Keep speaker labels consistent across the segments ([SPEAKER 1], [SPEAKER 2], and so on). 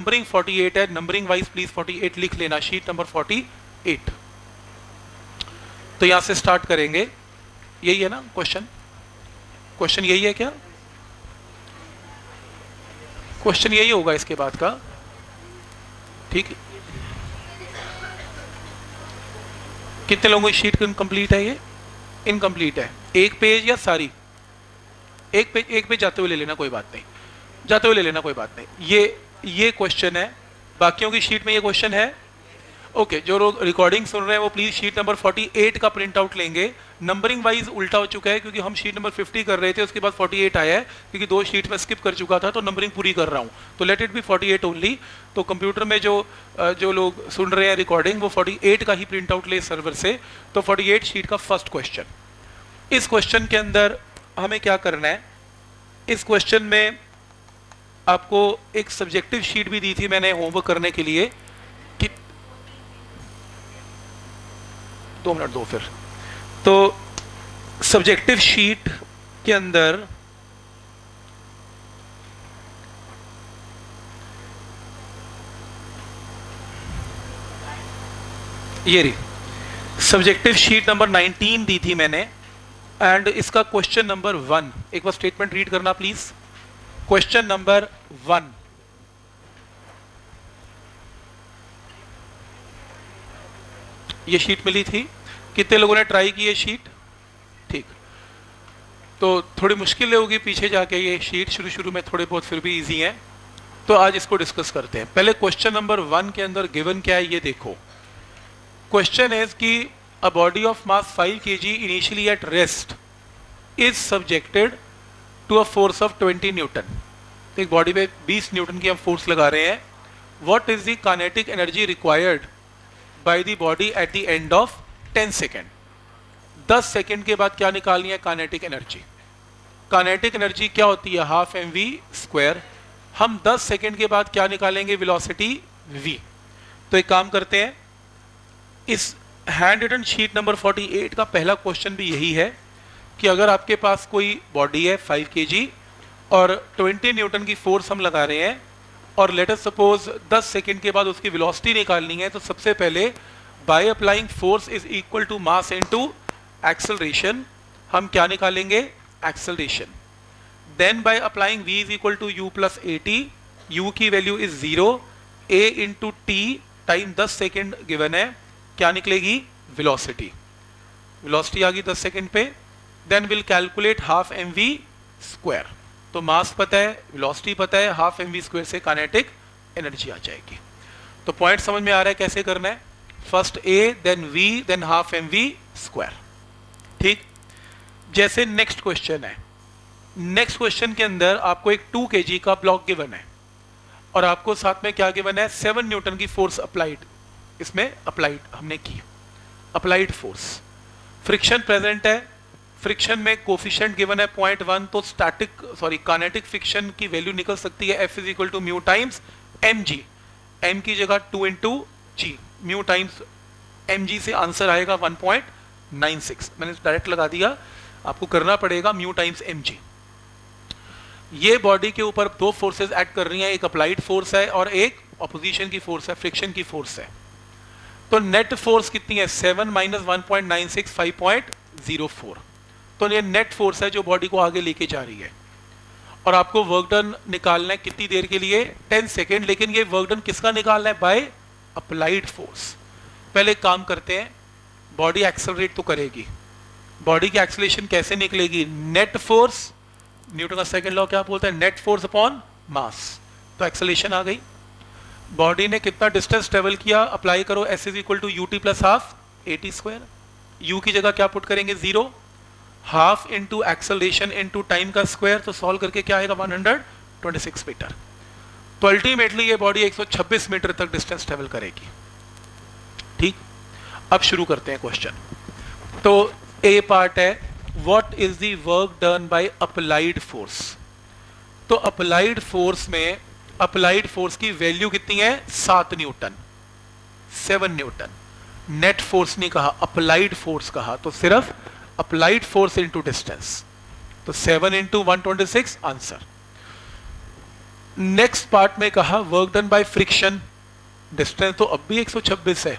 [SPEAKER 1] Numbering 48 है, numbering wise please 48 लिख लेना, शीट नंबर 48। तो यहां से स्टार्ट करेंगे, यही है ना क्वेश्चन? क्वेश्चन यही है क्या? क्वेश्चन यही होगा इसके बाद का, ठीक है। कितने लोगों की शीट इनकम्प्लीट है? ये इनकम्प्लीट है। एक पेज या सारी? एक पेज जाते हुए ले लेना, कोई बात नहीं, जाते हुए ले लेना, कोई बात नहीं। ये क्वेश्चन है, बाकियों की शीट में ये क्वेश्चन है। ओके, जो लोग रिकॉर्डिंग सुन रहे हैं वो प्लीज शीट नंबर 48 का प्रिंट आउट लेंगे। नंबरिंग वाइज उल्टा हो चुका है, क्योंकि हम शीट नंबर 50 कर रहे थे, उसके बाद 48 आया है, क्योंकि 2 शीट में स्किप कर चुका था, तो नंबरिंग पूरी कर रहा हूं, तो लेट इट बी 48 ओनली। तो कंप्यूटर में जो लोग सुन रहे हैं रिकॉर्डिंग, वो 48 का ही प्रिंट आउट ले सर्वर से। तो 48 शीट का फर्स्ट क्वेश्चन। इस क्वेश्चन के अंदर हमें क्या करना है? इस क्वेश्चन में आपको एक सब्जेक्टिव शीट भी दी थी मैंने होमवर्क करने के लिए, कि 2 मिनट दो फिर। तो सब्जेक्टिव शीट के अंदर ये रही सब्जेक्टिव शीट नंबर 19 दी थी मैंने, एंड इसका क्वेश्चन नंबर 1, एक बार स्टेटमेंट रीड करना प्लीज। क्वेश्चन नंबर 1, ये शीट मिली थी, कितने लोगों ने ट्राई की ये शीट? ठीक, तो थोड़ी मुश्किल होगी पीछे जाके, ये शीट शुरू में थोड़े बहुत फिर भी इजी है, तो आज इसको डिस्कस करते हैं। पहले क्वेश्चन नंबर 1 के अंदर गिवन क्या है ये देखो। क्वेश्चन है कि a body of mass 5 kg initially at rest is subjected to a force of 20 newton. तो एक बॉडी पे 20 न्यूटन की हम फोर्स लगा रहे हैं। What is the kinetic energy required by the body at the end of 10 second. 10 second के बाद क्या निकालनी है? Kinetic energy. काइनेटिक एनर्जी क्या होती है? Half mv²। हम 10 सेकेंड के बाद क्या निकालेंगे? Velocity v। तो एक काम करते हैं, इस हैंड रिटन शीट नंबर 48 का पहला क्वेश्चन भी यही है कि अगर आपके पास कोई बॉडी है 5 kg और 20 न्यूटन की फोर्स हम लगा रहे हैं, और लेट अस सपोज 10 सेकेंड के बाद उसकी वेलोसिटी निकालनी है, तो सबसे पहले by applying force is equal to mass into acceleration हम क्या निकालेंगे? Acceleration. Then by applying v is equal to u plus at, u की value is 0, a into T time 10 second given है, क्या निकलेगी? वेलोसिटी। वेलोसिटी आ गई 10 second पे। Then will calculate half mv²। तो मास पता है, वेलोसिटी पता है, हाफ mv² से काइनेटिक एनर्जी आ जाएगी। तो पॉइंट समझ में आ रहा है कैसे करना है? First a, then v, then half mv²। ठीक, जैसे नेक्स्ट क्वेश्चन है। नेक्स्ट क्वेश्चन के अंदर आपको एक 2 kg का ब्लॉक गिवन है, और आपको साथ में क्या गिवन है? 7 न्यूटन की फोर्स अप्लाइड, इसमें अप्लाइड हमने की, अप्लाइड फोर्स। फ्रिक्शन प्रेजेंट है, फ्रिक्शन में कोफिशिएंट गिवन है 0.1, तो काइनेटिक फ्रिक्शन की वैल्यू निकल सकती है F is equal to mu times mg। m की जगह 2 into g, mu times mg से आंसर आएगा 1.96। मैंने डायरेक्ट लगा दिया, आपको करना पड़ेगा म्यू टाइम्स mg। ये बॉडी के ऊपर 2 फोर्सेस एक्ट कर रही हैं, एक अप्लाइड फोर्स है और एक ऑपोजिशन की फोर्स है, फ्रिक्शन की फोर्स है। तो नेट फोर्स कितनी है? 7 माइनस 1.96 5.04। तो ये नेट फोर्स है जो बॉडी को आगे लेके जा रही है, और आपको वर्क डन निकालना है कितनी देर के लिए? 10 सेकेंड। लेकिन ये वर्क डन किसका निकालना है? By applied force. पहले काम करते हैं, बॉडी एक्सेलरेट तो करेगी, बॉडी की एक्सेलरेशन कैसे निकलेगी? नेट फोर्स, न्यूटन का सेकंड लॉ क्या बोलता है? Net force upon mass. तो एक्सेलरेशन आ गई। बॉडी ने कितना डिस्टेंस ट्रेवल किया? अप्लाई करो, s is equal to U T plus half at²। u की जगह क्या पुट करेंगे? 0, half into acceleration into time का स्क्वायर, तो सॉल्व करके क्या आएगा? 126 मीटर। तो अल्टीमेटली ये बॉडी 126 मीटर तक डिस्टेंस ट्रेवल करेगी। ठीक, अब शुरू करते हैं क्वेश्चन। तो ए पार्ट है, what is the work done by applied force. तो अप्लाइड फोर्स में अप्लाइड फोर्स की वैल्यू कितनी है? 7 न्यूटन, 7 न्यूटन। नेट फोर्स नहीं कहा, अप्लाइड फोर्स कहा, तो सिर्फ अप्लाइड फोर्स इनटू डिस्टेंस। तो 7 इंटू 126 आंसर। नेक्स्ट पार्ट में कहा work done by friction, distance तो अब भी 126 है,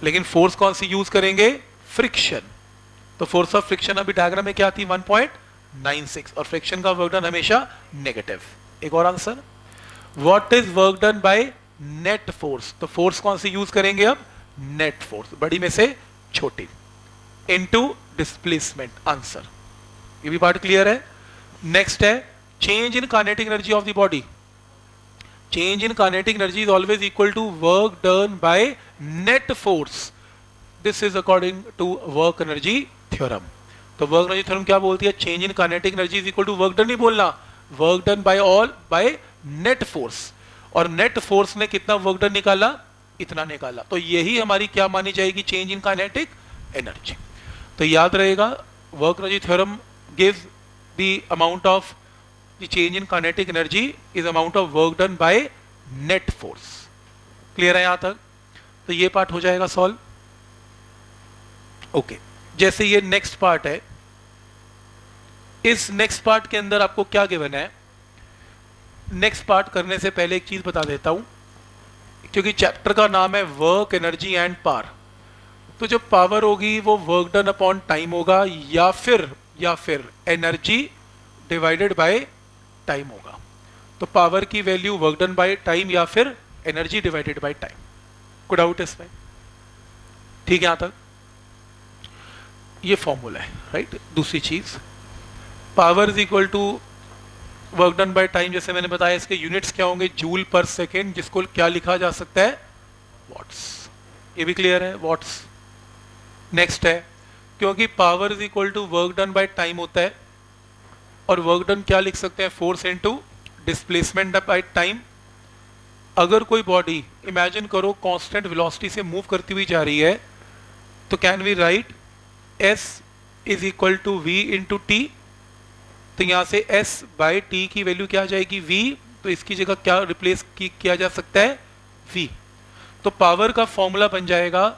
[SPEAKER 1] लेकिन फोर्स कौन सी यूज करेंगे, फ्रिक्शन। तो फोर्स ऑफ फ्रिक्शन अभी डायग्राम में क्या थी, 1.96, और फ्रिक्शन का वर्क डन हमेशा नेगेटिव। एक और answer, what is work done by net force, तो फोर्स कौन सी यूज करेंगे अब, नेट फोर्स, बड़ी में से छोटी, इनटू डिस्प्लेसमेंट, आंसर। ये भी पार्ट क्लियर है। नेक्स्ट है change in kinetic energy of the body, change in kinetic energy is always equal to work done by net force, this is according to work energy theorem. तो work energy theorem क्या बोलती है, change in kinetic energy is equal to work done नहीं बोलना, work done by all by net force, और net force ने कितना work done निकाला, इतना निकाला, तो यही हमारी क्या मानी जाएगी, चेंज इन काइनेटिक एनर्जी। तो याद रहेगा work energy theorem gives the amount of the change in kinetic energy is amount of work done by net force. Clear है यहां तक, तो ये पार्ट हो जाएगा सॉल्व। ओके, जैसे ये नेक्स्ट पार्ट है, इस नेक्स्ट पार्ट के अंदर आपको क्या गिवन है, नेक्स्ट पार्ट करने से पहले एक चीज बता देता हूं, क्योंकि चैप्टर का नाम है वर्क एनर्जी एंड पावर, तो जो पावर होगी वो वर्क डन अपॉन टाइम होगा, या फिर एनर्जी डिवाइडेड बाय टाइम होगा। तो पावर की value work done by time या फिर एनर्जी डिवाइडेड बाय टाइम, कोई डाउट इसमें, ठीक है यहां तक, ये फॉर्मूला है, राइट। दूसरी चीज, power is equal to work done by time, जैसे मैंने बताया इसके यूनिट्स क्या होंगे, जूल पर सेकेंड, जिसको क्या लिखा जा सकता है, वॉट्स, ये भी क्लियर है, वॉट्स। नेक्स्ट है, क्योंकि power is equal to work done by time होता है, और वर्क डन क्या लिख सकते हैं, force into displacement by time. अगर कोई बॉडी इमेजिन करो कांस्टेंट वेलोसिटी से मूव करती हुई जा रही है, तो can we write S is equal to V into T, तो यहां से S बाय टी की वैल्यू क्या आ जाएगी, V, तो इसकी जगह क्या रिप्लेस किया जा सकता है, V। तो पावर का फॉर्मूला बन जाएगा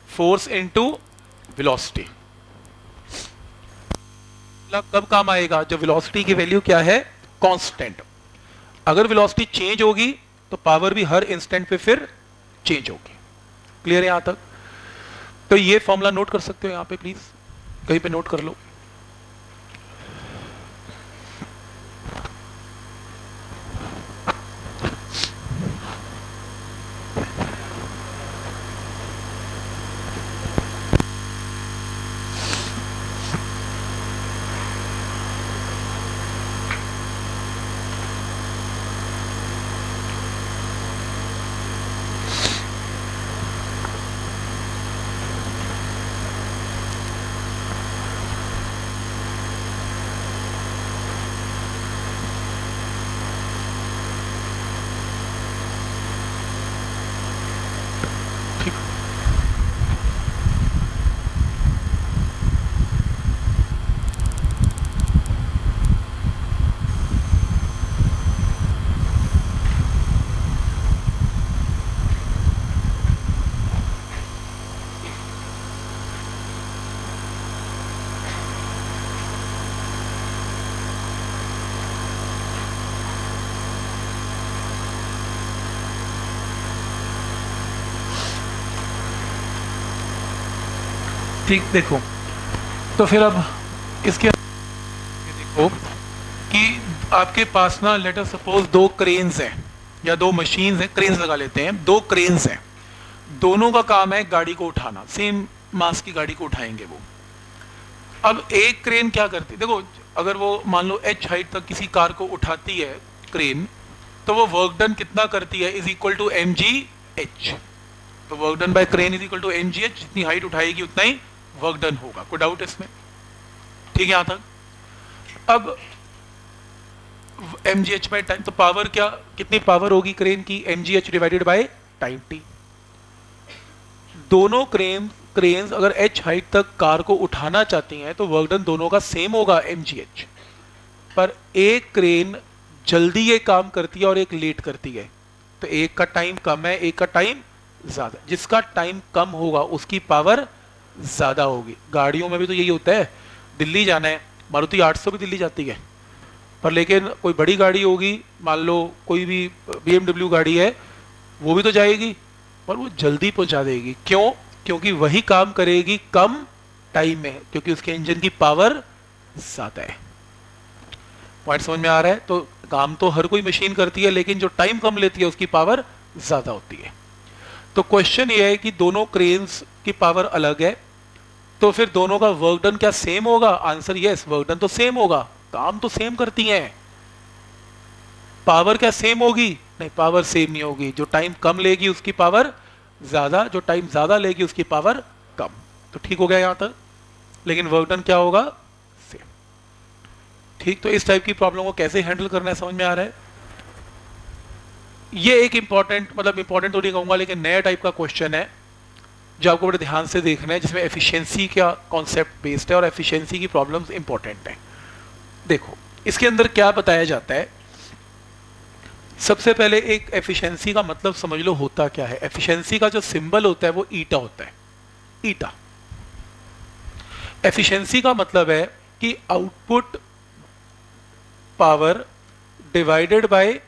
[SPEAKER 1] फोर्स इनटू वेलोसिटी। कब काम आएगा, जब वेलोसिटी की वैल्यू क्या है, कांस्टेंट। अगर वेलोसिटी चेंज होगी तो पावर भी हर इंस्टेंट पे फिर चेंज होगी। क्लियर है यहां तक, तो ये फॉर्मूला नोट कर सकते हो यहां पे, प्लीज कहीं पे नोट कर लो। ठीक, देखो तो फिर अब इसके देखो कि आपके पास ना लेट अस सपोज दो क्रेन्स हैं या दो मशीन्स हैं, क्रेन्स लगा लेते हैं, दो क्रेन्स हैं, दोनों का काम है गाड़ी को उठाना, सेम मास की गाड़ी को उठाएंगे वो। अब एक क्रेन क्या करती है, देखो अगर वो मान लो h हाइट तक किसी कार को उठाती है क्रेन, तो वो वर्क डन कितना करती है, इज इक्वल टू mgh। तो work done by crane is equal to mgh, जितनी हाइट उठाएगी उतना ही वर्क डन होगा, कोई डाउट इसमें, ठीक है यहां तक। अब mgh बाय टाइम, तो पावर क्या, कितनी पावर होगी क्रेन की, mgh divided by time t। दोनों क्रेन्स अगर h हाइट तक कार को उठाना चाहती हैं तो वर्क डन दोनों का सेम होगा mgh, पर एक क्रेन जल्दी ये काम करती है और एक लेट करती है, तो एक का टाइम कम है, एक का टाइम ज्यादा। जिसका टाइम कम होगा उसकी पावर ज्यादा होगी। गाड़ियों में भी तो यही होता है, दिल्ली जाना है, मारुति 800 भी दिल्ली जाती है, पर लेकिन कोई बड़ी गाड़ी होगी, मान लो कोई भी BMW गाड़ी है, वो भी तो जाएगी पर वो जल्दी पहुंचा देगी। क्यों? क्योंकि वही काम करेगी कम टाइम में, क्योंकि उसके इंजन की पावर ज्यादा है। पॉइंट समझ में आ रहा है? तो काम तो हर कोई मशीन करती है, लेकिन जो टाइम कम लेती है उसकी पावर ज्यादा होती है। तो क्वेश्चन ये है कि दोनों क्रेन्स की पावर अलग है, तो फिर दोनों का वर्क डन क्या सेम होगा? आंसर यस, वर्क डन तो सेम होगा, काम तो सेम करती हैं। पावर क्या सेम होगी? नहीं, पावर सेम नहीं होगी। जो टाइम कम लेगी उसकी पावर ज्यादा, जो टाइम ज्यादा लेगी उसकी पावर कम। तो ठीक हो गया यहां तक। लेकिन वर्क डन क्या होगा? सेम। ठीक, तो इस टाइप की प्रॉब्लम को कैसे हैंडल करना है समझ में आ रहा है? ये एक इंपॉर्टेंट, मतलब इंपॉर्टेंट तो नहीं कहूंगा, लेकिन नया टाइप का क्वेश्चन है जो आपको बड़े ध्यान से देखना है, जिसमें एफिशिएंसी का कॉन्सेप्ट बेस्ड है और एफिशिएंसी की प्रॉब्लम्स इंपॉर्टेंट है। देखो इसके अंदर क्या बताया जाता है। सबसे पहले एक एफिशिएंसी का मतलब समझ लो होता क्या है। एफिशिएंसी का जो सिंबल होता है वो ईटा होता है, ईटा। एफिशिएंसी का मतलब है कि output power divided by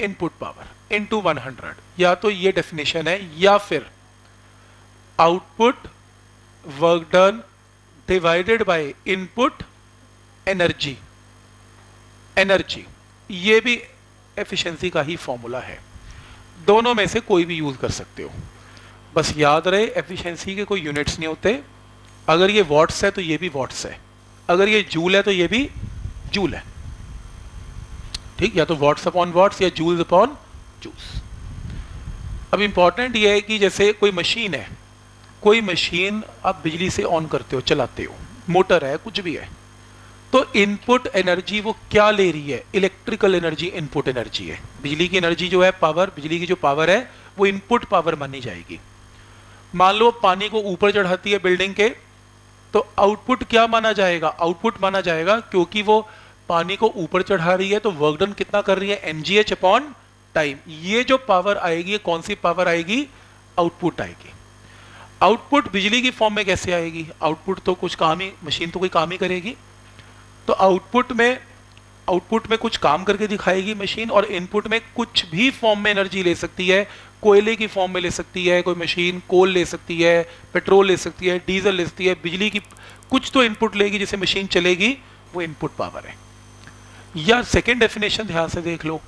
[SPEAKER 1] input power into 100। या तो ये डेफिनेशन है, या फिर output work done divided by input energy. Energy ये भी एफिशिएंसी का ही फॉर्मूला है। दोनों में से कोई भी यूज कर सकते हो। बस याद रहे एफिशिएंसी के कोई यूनिट्स नहीं होते। अगर ये वॉट्स है तो ये भी वॉट्स है, अगर ये जूल है तो ये भी जूल है। ठीक, या तो वॉट्स अपॉन वॉट्स या जूल्स अपॉन जूल्स। अब इंपॉर्टेंट ये है कि जैसे कोई मशीन है, कोई मशीन आप बिजली से ऑन करते हो, चलाते हो, मोटर है, कुछ भी है, तो इनपुट एनर्जी वो क्या ले रही है? इलेक्ट्रिकल एनर्जी इनपुट एनर्जी है। बिजली की एनर्जी जो है, पावर, बिजली की जो पावर है वो इनपुट पावर मानी जाएगी। मान लो पानी को ऊपर चढ़ाती है बिल्डिंग के, तो आउटपुट क्या माना जाएगा? आउटपुट माना जाएगा, क्योंकि वो पानी को ऊपर चढ़ा रही है तो वर्क डन कितना कर रही है? mgh upon time. ये जो पावर आएगी, ये कौन सी पावर आएगी? आउटपुट आएगी। आउटपुट बिजली की फॉर्म में कैसे आएगी? आउटपुट तो कुछ काम ही, मशीन तो कोई काम ही करेगी, तो आउटपुट में कुछ काम करके दिखाएगी मशीन, और इनपुट में कुछ भी फॉर्म में एनर्जी ले सकती है। कोयले की फॉर्म में ले सकती है कोई मशीन, कोल ले सकती है, पेट्रोल ले सकती है, डीजल ले सकती है, बिजली की कुछ तो इनपुट लेगी जिसे मशीन चलेगी, वो इनपुट पावर है। या सेकेंड डेफिनेशन ध्यान से देख लो,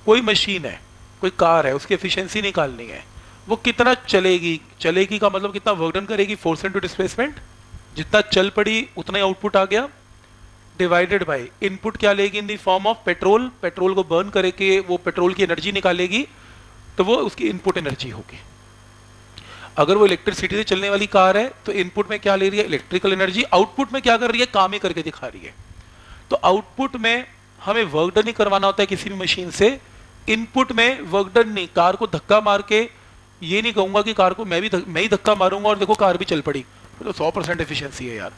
[SPEAKER 1] कोई मशीन है, कोई कार है, उसकी एफिशिएंसी निकालनी है, वो कितना चलेगी? चलेगी का मतलब कितना वर्क डन करेगी? Force into displacement. जितना चल पड़ी उतना ही आउटपुट आ गया, डिवाइडेड बाय इनपुट क्या लेगी? In the form of petrol. Petrol को बर्न करके वो पेट्रोल की एनर्जी निकालेगी, तो वो उसकी इनपुट एनर्जी होगी। अगर वो इलेक्ट्रिसिटी से चलने वाली कार है तो इनपुट में क्या ले रही है? Electrical energy. आउटपुट में क्या कर रही है? काम ही करके दिखा रही है। तो आउटपुट में हमें वर्क डन ही करवाना होता है किसी भी मशीन से, इनपुट में वर्क डन नहीं। कार को धक्का मार के ये नहीं कहूंगा कि कार को मैं ही धक्का मारूंगा और देखो कार भी चल पड़ी, तो 100% एफिशिएंसी है यार।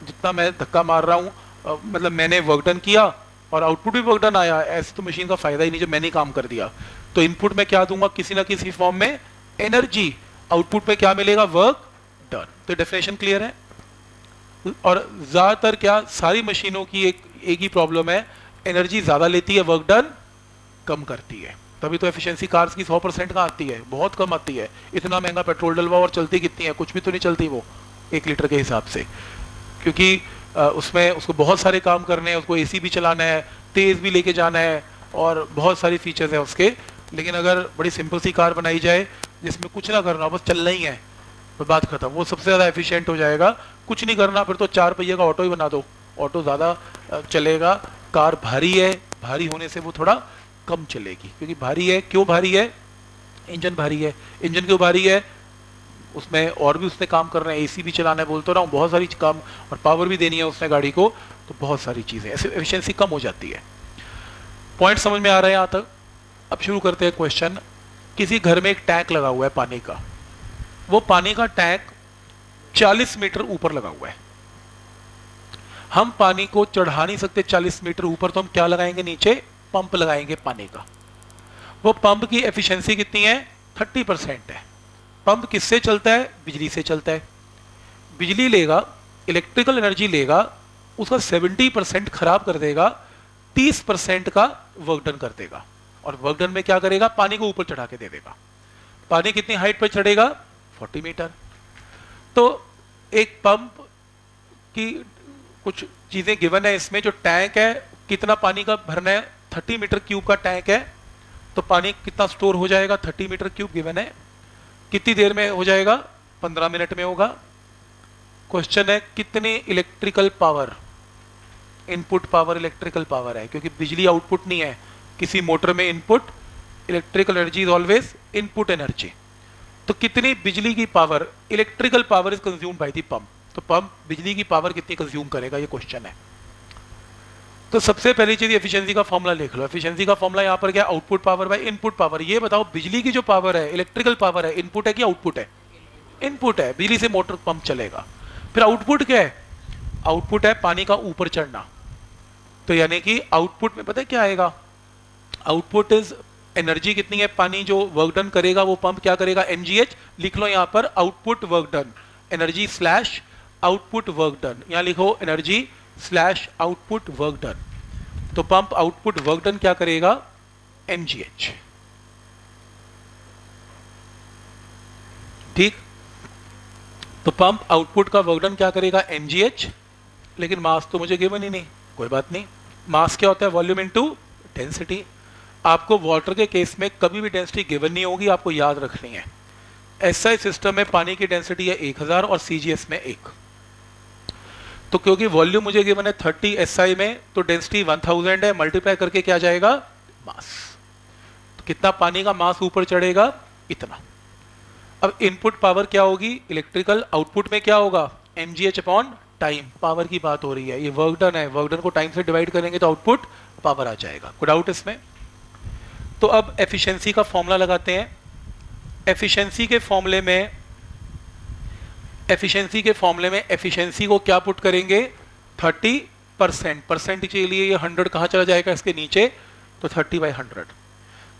[SPEAKER 1] जितना मैं धक्का मार रहा हूँ, मतलब मैंने वर्क डन किया और आउटपुट भी वर्क डन आया, ऐसे तो मशीन का फायदा ही नहीं, जो मैंने ही काम कर दिया। तो इनपुट में क्या दूंगा? किसी ना किसी फॉर्म में एनर्जी। आउटपुट में क्या मिलेगा? Work done. तो डेफिनेशन क्लियर है। और ज्यादातर क्या, सारी मशीनों की एक ही प्रॉब्लम है, एनर्जी ज्यादा लेती है, वर्क डन कम करती है। तभी तो एफिशिएंसी कार्स की 100% का आती है, बहुत कम आती है। इतना महंगा पेट्रोल डलवा और चलती कितनी है? कुछ भी तो नहीं चलती वो 1 लीटर के हिसाब से, क्योंकि उसमें उसको बहुत सारे काम करने हैं, उसको एसी भी चलाना है, तेज भी लेके जाना है, और बहुत सारी फीचर्स हैं उसके। लेकिन अगर बड़ी सिंपल सी कार बनाई जाए जिसमें कुछ ना करना, बस चलना ही है, तो बात खत्म, वो सबसे ज़्यादा एफिशिएंट हो जाएगा। कुछ नहीं करना, फिर तो 4 पहिए का ऑटो ही बना दो, ऑटो ज़्यादा चलेगा। कार भारी है, भारी होने से वो थोड़ा कम चलेगी, क्योंकि भारी है। क्यों भारी है? इंजन भारी है। इंजन क्यों भारी है? उसमें और भी उसने काम करना है, एसी भी चलाना है, बोलता रहा हूँ, बहुत सारी काम, और पावर भी देनी है उसने गाड़ी को, तो बहुत सारी चीज़ें, ऐसे एफिशिएंसी कम हो जाती है। पॉइंट समझ में आ रहा है यहाँ तक? अब शुरू करते हैं क्वेश्चन। किसी घर में एक टैंक लगा हुआ है पानी का, वो पानी का टैंक 40 मीटर ऊपर लगा हुआ है। हम पानी को चढ़ा नहीं सकते 40 मीटर ऊपर, तो हम क्या लगाएंगे? नीचे पंप लगाएंगे पानी का। वो पंप की एफिशिएंसी कितनी है? 30% है। पंप किससे चलता है? बिजली से चलता है। बिजली लेगा, इलेक्ट्रिकल एनर्जी लेगा, उसका 70% खराब कर देगा, 30% का वर्क डन कर देगा। और वर्क डन में क्या करेगा, पानी को ऊपर चढ़ा के दे देगा। पानी कितनी हाइट पर चढ़ेगा, 40 मीटर। तो एक पंप की कुछ चीजें गिवन है इसमें, जो टैंक है कितना पानी का भरना है, 30 मीटर क्यूब का टैंक है, तो पानी कितना स्टोर हो जाएगा, 30 मीटर क्यूब गिवन है। कितनी देर में हो जाएगा, 15 मिनट में होगा। क्वेश्चन है कितनी electrical power, input power electrical power है, क्योंकि बिजली आउटपुट नहीं है किसी मोटर में, input electrical energy is always input energy. तो कितनी बिजली की power, electrical power is consumed by the pump, तो पंप बिजली की पावर कितनी कंज्यूम करेगा, ये क्वेश्चन है। तो सबसे पहली चीज एफिशिएंसी का फॉर्मूला लिख लो। एफिशिएंसी का फॉर्मूला यहां पर क्या, output power by input power. ये बताओ बिजली की जो पावर है, इलेक्ट्रिकल पावर है, इनपुट है कि आउटपुट है, इनपुट है, बिजली से मोटर पंप चलेगा। फिर आउटपुट क्या है, आउटपुट है पानी का ऊपर चढ़ना। तो यानी कि आउटपुट में पता है क्या आएगा, आउटपुट इज एनर्जी कितनी है, पानी जो वर्क डन करेगा वो पंप क्या करेगा, mgh। लिख लो यहां पर output work done, energy slash output work done, यहां लिखो energy slash output work done. तो पंप आउटपुट वर्क डन क्या करेगा, mgh। ठीक, तो पंप आउटपुट का वर्क डन क्या करेगा, mgh। लेकिन मास तो मुझे गिवन ही नहीं, कोई बात नहीं। मास क्या होता है, वॉल्यूम इनटू डेंसिटी। आपको वाटर के केस में कभी भी डेंसिटी गिवन नहीं होगी, आपको याद रखनी है। एसआई सिस्टम में पानी की डेंसिटी है 1000 और सीजीएस में 1। तो क्योंकि वॉल्यूम मुझे गिवन है 30 एसआई में, तो डेंसिटी 1000 है, मल्टीप्लाई करके क्या जाएगा, मास। तो कितना पानी का मास ऊपर चढ़ेगा, इतना। अब इनपुट पावर क्या होगी, इलेक्ट्रिकल, आउटपुट में क्या होगा, mgh अपॉन टाइम, पावर की बात हो रही है, ये वर्क डन है, वर्क डन को टाइम से डिवाइड करेंगे तो आउटपुट पावर आ जाएगा। कोई डाउट इसमें। तो अब एफिशिएंसी का फॉर्मूला लगाते हैं। एफिशिएंसी के फॉर्मूले में एफिशिएंसी को क्या पुट करेंगे, 30%। परसेंट के लिए ये 100 कहां चला जाएगा, इसके नीचे, तो 30/100।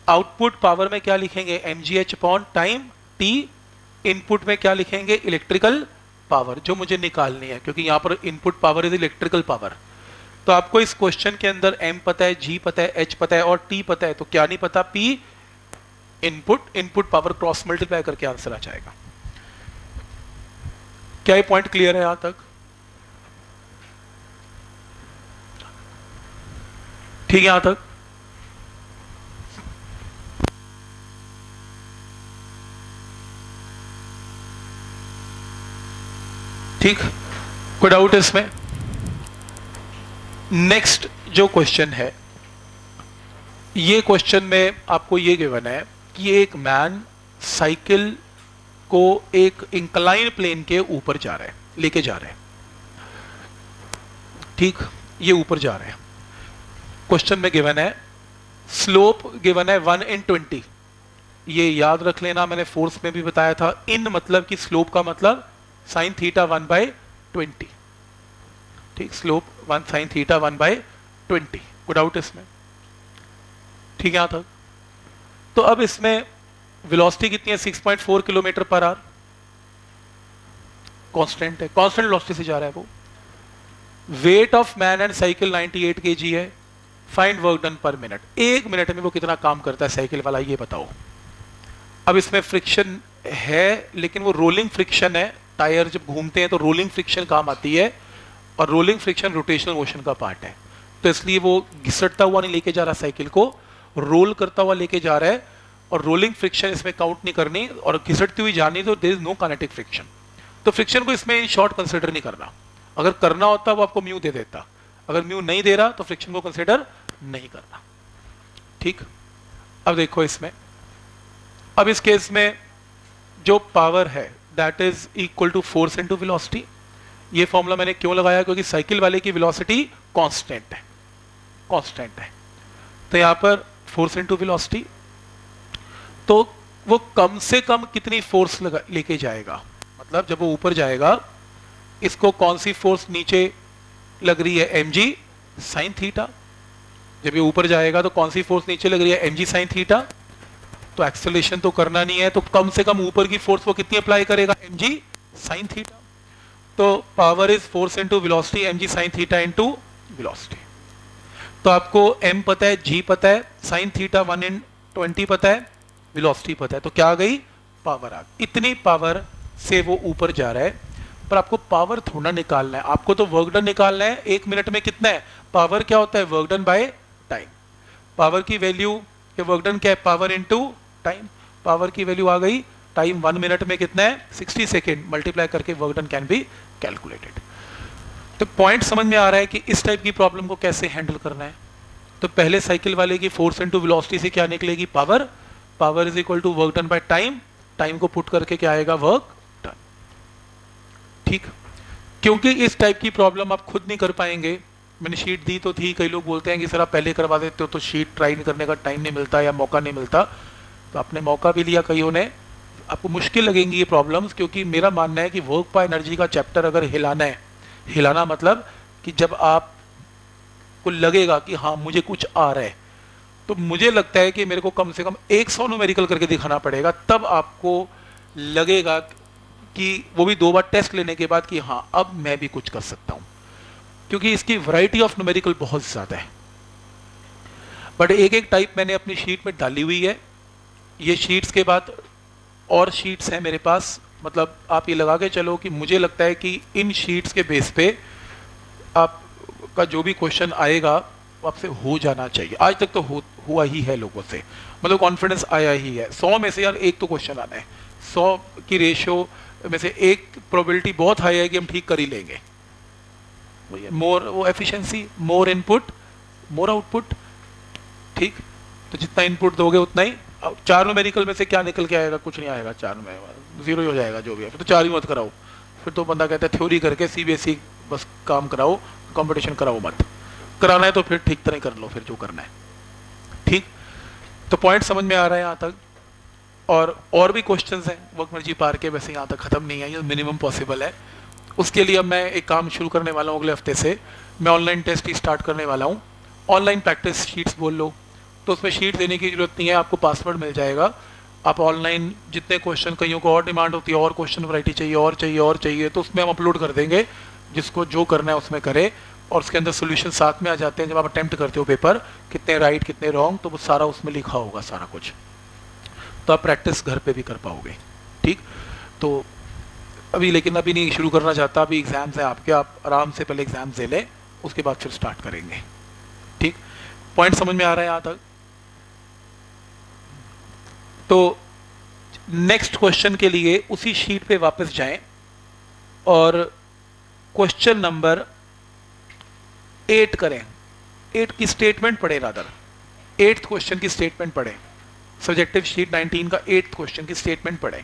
[SPEAKER 1] आउटपुट पावर में क्या लिखेंगे, mgh upon time t। Input में क्या लिखेंगे, इलेक्ट्रिकल पावर, जो मुझे निकालनी है, क्योंकि यहां पर input power is electrical power. तो आपको इस क्वेश्चन के अंदर m पता है, g पता है, h पता है और t पता है, तो क्या नहीं पता, p input power cross multiply करके आंसर आ जाएगा। क्या ये पॉइंट क्लियर है यहां तक, ठीक है यहां तक। ठीक, कोई डाउट है इसमें। नेक्स्ट जो क्वेश्चन है, ये क्वेश्चन में आपको ये गिवन है कि एक मैन साइकिल को एक इंक्लाइन प्लेन के ऊपर जा रहा है, लेके जा रहे हैं। ठीक, ये ऊपर जा रहे हैं। क्वेश्चन में गिवन है, स्लोप गिवन है 1/20। ये याद रख लेना, मैंने फोर्स में भी बताया था। इन मतलब कि स्लोप का मतलब sin थीटा 1/20। ठीक, स्लोप 1 sin थीटा 1/20। कोई डाउट इसमें, ठीक है यहां तक। तो अब इसमें वेलोसिटी कितनी है, 6.4 किलोमीटर पर आवर, कांस्टेंट है, कांस्टेंट वेलोसिटी से जा रहा है वो। Weight of man and cycle 98 kg है। फाइंड वर्क डन पर मिनट, 1 मिनट में वो कितना काम करता है साइकिल वाला, ये बताओ। अब इसमें फ्रिक्शन है, लेकिन वो रोलिंग फ्रिक्शन है। टायर जब घूमते हैं तो रोलिंग फ्रिक्शन काम आती है, और रोलिंग फ्रिक्शन रोटेशनल मोशन का पार्ट है। तो इसलिए वो घिसटता हुआ नहीं लेके जा रहा साइकिल को, रोल करता हुआ लेके जा रहा है। और रोलिंग फ्रिक्शन इसमें काउंट नहीं करनी, और घिसटती हुई जानी, तो there is no kinetic friction. तो फ्रिक्शन को इसमें शॉर्ट कंसिडर नहीं करना। अगर करना होता वो आपको म्यू दे देता, अगर म्यू नहीं दे रहा तो फ्रिक्शन को कंसिडर नहीं करना। ठीक, अब देखो इसमें, अब इस केस में जो पावर है that is equal to force into velocity. ये फॉर्मूला मैंने क्यों लगाया, क्योंकि साइकिल वाले की वेलोसिटी कांस्टेंट है, कांस्टेंट है। तो यहां पर फोर्स इनटू वेलोसिटी, तो वो कम से कम कितनी फोर्स लेके जाएगा, मतलब जब वो ऊपर जाएगा, इसको कौन सी फोर्स नीचे लग रही है, mg sin थीटा। जब ये ऊपर जाएगा तो कौन सी फोर्स नीचे लग रही है, mg sin थीटा। तो एक्सेलरेशन तो करना नहीं है, तो कम से कम ऊपर की फोर्स वो कितनी अप्लाई करेगा, mg sin थीटा। तो power is force into velocity, mg sin theta into velocity. तो आपको m पता है, g पता है, साइन थीटा 1/20 पता है, वेलोसिटी पता है, तो क्या आ गई? पावर आ गई। इतनी पावर से वो ऊपर जा रहा है, पर आपको पावर थोड़ा निकालना है, आपको तो वर्क डन निकालना है। 1 मिनट में कितना है? पावर क्या होता है? Work done by time. Power की वैल्यू, ये वर्क डन क्या है? Power into time. पावर की वैल्यू आ गई, टाइम 1 मिनट में कितना है? 60 सेकेंड, मल्टीप्लाई करके work done can be calculated. तो पॉइंट समझ में आ रहा है कि इस टाइप की प्रॉब्लम को कैसे हैंडल करना है। तो पहले साइकिल वाले की फोर्स इनटू वेलोसिटी से क्या निकलेगी? Power. Power is equal to work done by time. Time को पुट करके क्या आएगा? Work done. ठीक। क्योंकि इस टाइप की प्रॉब्लम आप खुद नहीं कर पाएंगे, मैंने शीट दी तो थी, कई लोग बोलते हैं कि सर आप पहले करवा देते हो तो शीट ट्राई करने का टाइम नहीं मिलता या मौका नहीं मिलता, तो आपने मौका भी लिया कईयों ने। आपको मुश्किल लगेंगी ये प्रॉब्लम्स, क्योंकि मेरा मानना है कि वर्क बाय एनर्जी का चैप्टर अगर हिलाना है, हिलाना मतलब कि जब आपको लगेगा कि हाँ मुझे कुछ आ रहा है, तो मुझे लगता है कि मेरे को कम से कम 100 न्यूमेरिकल करके दिखाना पड़ेगा, तब आपको लगेगा कि वो भी 2 बार टेस्ट लेने के बाद कि हाँ अब मैं भी कुछ कर सकता हूँ, क्योंकि इसकी वैरायटी ऑफ न्यूमेरिकल बहुत ज़्यादा है। बट एक एक टाइप मैंने अपनी शीट में डाली हुई है। ये शीट्स के बाद और शीट्स हैं मेरे पास, मतलब आप ये लगा के चलो कि मुझे लगता है कि इन शीट्स के बेस पे आपका जो भी क्वेश्चन आएगा वो आपसे हो जाना चाहिए। आज तक तो हुआ ही है लोगों से, मतलब कॉन्फिडेंस आया ही है। 100 में से यार एक तो क्वेश्चन आना है, 100 की रेशियो में से एक प्रोबेबिलिटी बहुत हाई है कि हम ठीक कर ही लेंगे। मोर वो एफिशिएंसी, मोर इनपुट मोर आउटपुट। ठीक, तो जितना इनपुट दोगे उतना ही। 4 न्यूमेरिकल में से क्या निकल के आएगा? कुछ नहीं आएगा, 4 में 0 ही हो जाएगा जो भी है। फिर तो 4 ही मत कराओ, फिर तो बंदा कहता है थ्योरी करके सीबीएसई बस काम कराओ, कंपटीशन कराओ मत। कराना है तो फिर ठीक तरह कर लो, फिर जो करना है। ठीक, तो पॉइंट समझ में आ रहा है यहाँ तक? और भी क्वेश्चंस हैं वर्क एनर्जी पार के, वैसे यहाँ तक खत्म नहीं है, ये मिनिमम पॉसिबल है। उसके लिए अब मैं एक काम शुरू करने वाला हूँ, अगले हफ्ते से मैं ऑनलाइन टेस्ट ही स्टार्ट करने वाला हूँ। ऑनलाइन प्रैक्टिस शीट्स बोल लो, तो उसमें शीट देने की जरूरत नहीं है, आपको पासवर्ड मिल जाएगा। आप ऑनलाइन जितने क्वेश्चन, कईयों को और डिमांड होती है और क्वेश्चन वैरायटी चाहिए और चाहिए और चाहिए, तो उसमें हम अपलोड कर देंगे, जिसको जो करना है उसमें करे। और उसके अंदर सोल्यूशन साथ में आ जाते हैं। जब आप अटेम्प्ट करते हो पेपर, कितने राइट कितने रॉन्ग, तो वो सारा उसमें लिखा होगा सारा कुछ, तो आप प्रैक्टिस घर पे भी कर पाओगे। ठीक, तो अभी लेकिन अभी नहीं शुरू करना चाहता, अभी एग्जाम्स हैं आपके, आप आराम से पहले एग्जाम्स दे लें, उसके बाद फिर स्टार्ट करेंगे। ठीक, पॉइंट समझ में आ रहा है यहाँ तक? तो नेक्स्ट क्वेश्चन के लिए उसी शीट पे वापस जाएं और क्वेश्चन नंबर 8 करें। 8 की स्टेटमेंट पढ़े, रादर 8th क्वेश्चन की स्टेटमेंट पढ़ें। सब्जेक्टिव शीट 19 का 8th क्वेश्चन की स्टेटमेंट पढ़ें।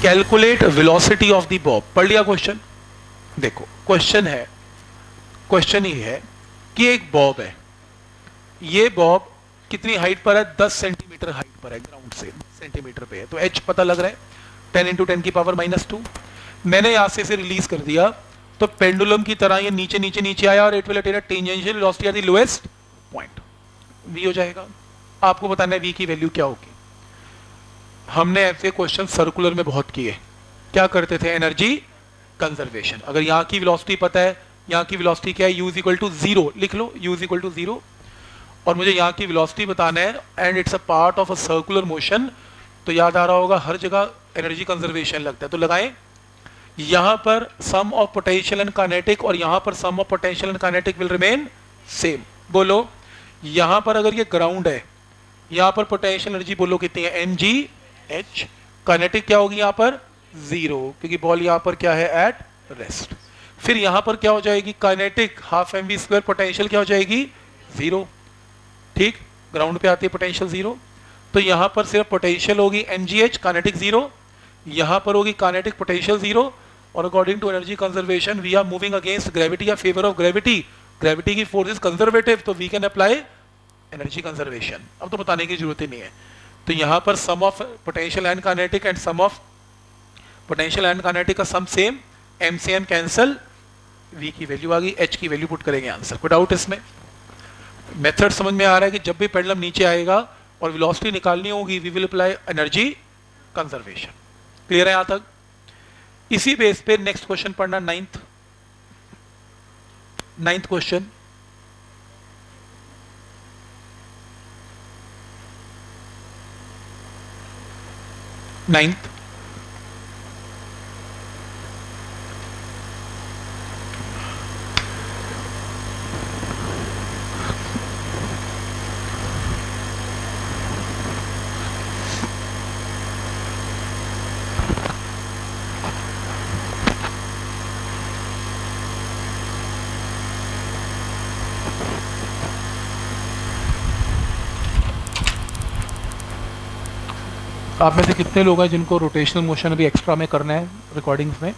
[SPEAKER 1] Calculate velocity of the Bob. पढ़ लिया क्वेश्चन? देखो क्वेश्चन है, क्वेश्चन ये है कि एक बॉब है, ये बॉब कितनी हाइट पर है? 10 सेंटीमीटर हाइट पर है, ग्राउंड से 10 सेंटीमीटर पे है, तो एच पता लग रहा है 10 इंटू 10 की पावर -2। मैंने यहां से इसे रिलीज कर दिया तो पेंडुलम की तरह ये नीचे नीचे नीचे आया और it will attain a tangential velocity at the lowest point, v हो जाएगा। आपको बताना है v की वैल्यू क्या होगी। हमने ऐसे क्वेश्चन सर्कुलर में बहुत किए। क्या करते थे? Energy conservation. अगर यहाँ की वेलोसिटी पता है, यहाँ की वेलोसिटी क्या है? u इज इक्वल टू 0, लिख लो u इज इक्वल टू 0, और मुझे यहाँ की वेलोसिटी बताना है and it's a part of a circular motion, तो याद आ रहा होगा हर जगह एनर्जी कंजर्वेशन लगता है, तो लगाएं। यहाँ पर sum of potential and kinetic और यहाँ पर sum of potential and kinetic will remain same. बोलो यहाँ पर अगर ये ग्राउंड है, यहाँ पर पोटेंशियल एनर्जी बोलो कितनी है? mgh। काइनेटिक क्या होगी यहाँ पर? 0, क्योंकि बॉल यहाँ पर क्या है? At rest. फिर यहाँ पर क्या हो जाएगी? काइनेटिक हाफ mv², पोटेंशियल क्या हो जाएगी? 0। ठीक, ग्राउंड पे आती है पोटेंशियल 0, तो यहाँ पर सिर्फ पोटेंशियल होगी mgh, काइनेटिक 0, यहाँ पर होगी काइनेटिक पोटेंशियल 0, और according to energy conservation we are moving against gravity या फेवर ऑफ ग्रेविटी। ग्रेविटी की फोर्स इज कंजर्वेटिव, तो we can apply energy conservation. अब तो बताने की जरूरत ही नहीं है। तो यहाँ पर sum of potential and kinetic and sum of potential and kinetic का सम सेम, एम से एम कैंसल, v की वैल्यू आ गई, h की वैल्यू पुट करेंगे आंसर। कोई डाउट इसमें? मेथड समझ में आ रहा है कि जब भी पेंडुलम नीचे आएगा और वेलोसिटी निकालनी होगी we will apply energy conservation. Clear है यहां तक? इसी बेस पे नेक्स्ट क्वेश्चन पढ़ना, नाइन्थ क्वेश्चन। नाइन्थ, आप में से कितने लोग हैं जिनको रोटेशनल मोशन अभी एक्स्ट्रा में करना है, रिकॉर्डिंग्स में